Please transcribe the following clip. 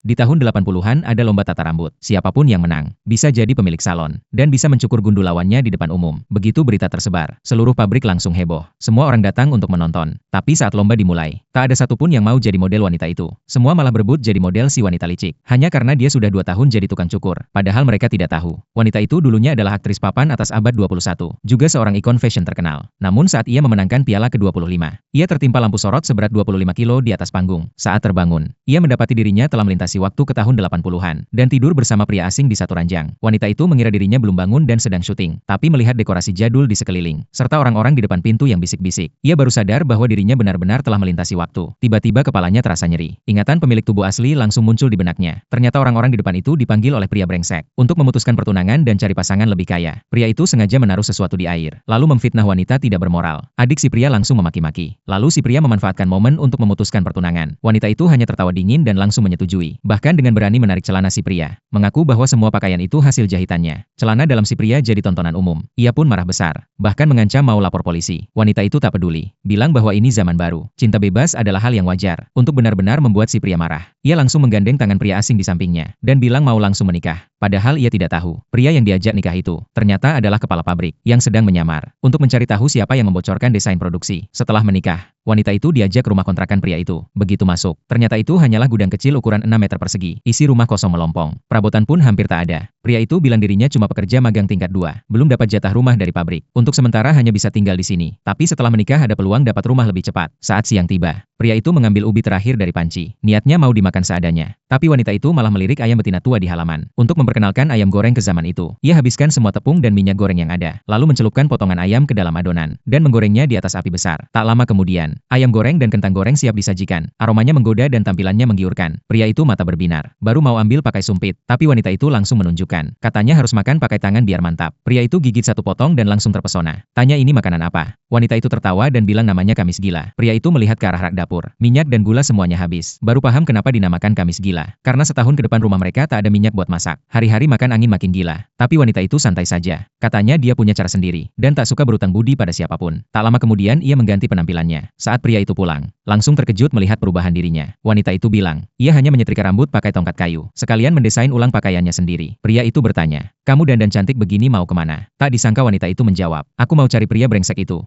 Di tahun 80-an ada lomba tata rambut. Siapapun yang menang, bisa jadi pemilik salon, dan bisa mencukur gundul lawannya di depan umum. Begitu berita tersebar, seluruh pabrik langsung heboh. Semua orang datang untuk menonton. Tapi saat lomba dimulai, tak ada satupun yang mau jadi model wanita itu. Semua malah berebut jadi model si wanita licik. Hanya karena dia sudah 2 tahun jadi tukang cukur. Padahal mereka tidak tahu. Wanita itu dulunya adalah aktris papan atas abad 21. Juga seorang ikon fashion terkenal. Namun saat ia memenangkan piala ke-25, ia tertimpa lampu sorot seberat 25 kilo di atas panggung. Saat terbangun, ia mendapati dirinya telah melintasi waktu ke tahun 80-an, dan tidur bersama pria asing di satu ranjang. Wanita itu mengira dirinya belum bangun dan sedang syuting, tapi melihat dekorasi jadul di sekeliling, serta orang-orang di depan pintu yang bisik-bisik. Ia baru sadar bahwa dirinya benar-benar telah melintasi waktu. Tiba-tiba kepalanya terasa nyeri. Ingatan pemilik tubuh asli langsung muncul di benaknya. Ternyata orang-orang di depan itu dipanggil oleh pria brengsek, untuk memutuskan pertunangan dan cari pasangan lebih kaya. Pria itu sengaja menaruh sesuatu di air, lalu memfitnah wanita tidak bermoral. Adik si pria langsung memaki-maki. Lalu si pria memanfaatkan momen untuk memutuskan pertunangan. Wanita itu hanya tertawa dingin dan langsung menyetujui. Bahkan dengan berani menarik celana si pria, mengaku bahwa semua pakaian itu hasil jahitannya. Celana dalam si pria jadi tontonan umum. Ia pun marah besar, bahkan mengancam mau lapor polisi. Wanita itu tak peduli, bilang bahwa ini zaman baru. Cinta bebas adalah hal yang wajar. Untuk benar-benar membuat si pria marah, ia langsung menggandeng tangan pria asing di sampingnya, dan bilang mau langsung menikah. Padahal ia tidak tahu, pria yang diajak nikah itu, ternyata adalah kepala pabrik, yang sedang menyamar, untuk mencari tahu siapa yang membocorkan desain produksi. Setelah menikah, wanita itu diajak ke rumah kontrakan pria itu. Begitu masuk, ternyata itu hanyalah gudang kecil ukuran 6 meter persegi, isi rumah kosong melompong. Perabotan pun hampir tak ada. Pria itu bilang dirinya cuma pekerja magang tingkat 2, belum dapat jatah rumah dari pabrik. Untuk sementara hanya bisa tinggal di sini, tapi setelah menikah ada peluang dapat rumah lebih cepat. Saat siang tiba, pria itu mengambil ubi terakhir dari panci. Niatnya mau dimakan seadanya. Tapi wanita itu malah melirik ayam betina tua di halaman. Untuk memperkenalkan ayam goreng ke zaman itu, ia habiskan semua tepung dan minyak goreng yang ada, lalu mencelupkan potongan ayam ke dalam adonan, dan menggorengnya di atas api besar. Tak lama kemudian, ayam goreng dan kentang goreng siap disajikan. Aromanya menggoda dan tampilannya menggiurkan. Pria itu mata berbinar. Baru mau ambil pakai sumpit, tapi wanita itu langsung menunjukkan. Katanya harus makan pakai tangan biar mantap. Pria itu gigit satu potong dan langsung terpesona. Tanya ini makanan apa? Wanita itu tertawa dan bilang namanya kamis gila. Pria itu melihat ke arah rak dapur. Minyak dan gula semuanya habis. Baru paham kenapa dinamakan kamis gila. Karena setahun ke depan rumah mereka tak ada minyak buat masak. Hari-hari makan angin makin gila. Tapi wanita itu santai saja. Katanya dia punya cara sendiri, dan tak suka berutang budi pada siapapun. Tak lama kemudian ia mengganti penampilannya. Saat pria itu pulang, langsung terkejut melihat perubahan dirinya. Wanita itu bilang, ia hanya menyetrika rambut pakai tongkat kayu. Sekalian mendesain ulang pakaiannya sendiri. Pria itu bertanya, kamu dandan cantik begini mau kemana? Tak disangka wanita itu menjawab, aku mau cari pria brengsek itu.